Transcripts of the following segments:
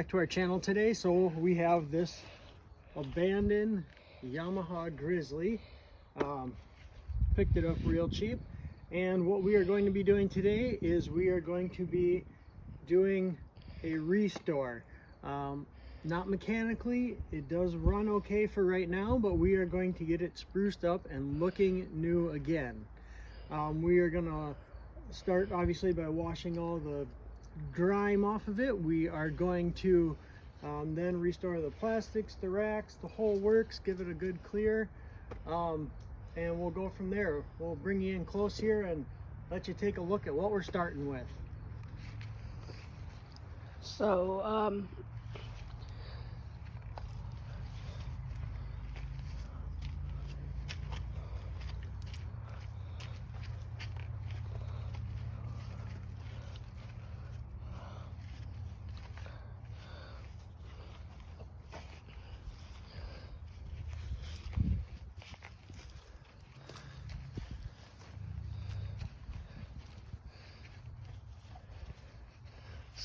to our channel today. So we have this abandoned Yamaha Grizzly. Picked it up real cheap, and what we are going to be doing today is we are going to be doing a restore. Not mechanically, it does run okay for right now, but we are going to get it spruced up and looking new again. We are gonna start obviously by washing all the grime off of it. We are going to then restore the plastics, the racks, the whole works, give it a good clear, and we'll go from there. We'll bring you in close here and let you take a look at what we're starting with. So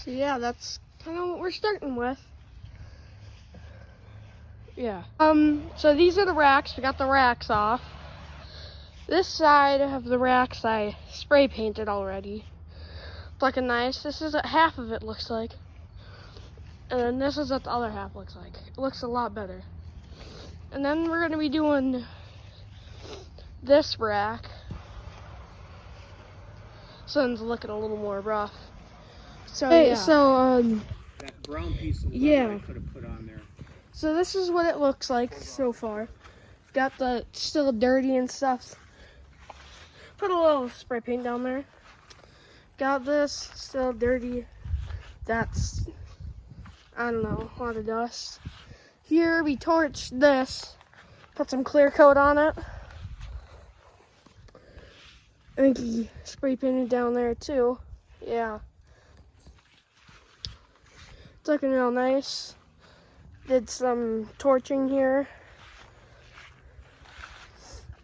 yeah, that's kind of what we're starting with. Yeah. So these are the racks. We got the racks off. This side of the racks I spray painted already. It's looking nice. This is what half of it looks like. And then this is what the other half looks like. It looks a lot better. And then we're gonna be doing this rack. Sun's looking a little more rough. So yeah. That brown piece of leather yeah. I could have put on there. So this is what it looks like so far. Got the still dirty and stuff. Put a little spray paint down there. Got this still dirty. That's, I don't know, a lot of dust. Here we torched this. Put some clear coat on it. I think he spray painted down there too. Yeah. It's looking real nice. Did some torching here.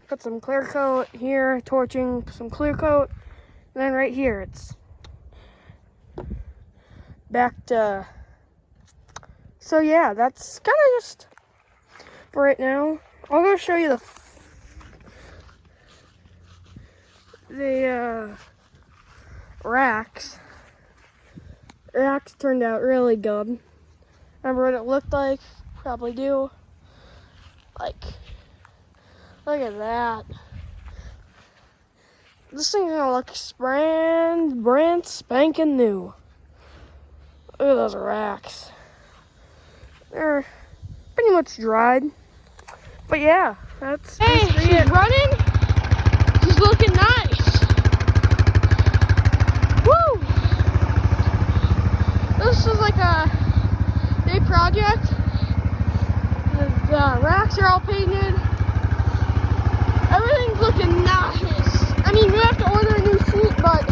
Put some clear coat here, torching, some clear coat. And then right here, it's back to. So yeah, that's kind of just for right now. I'll go show you the racks. Racks turned out really good. Remember what it looked like? Probably do. Like, look at that. This thing's gonna look brand spanking new. Look at those racks. They're pretty much dried. But yeah, that's basically it. She's running. She's looking nice. Woo! This is like a day project. The racks are all painted. Everything's looking nice. I mean, we have to order a new seat, but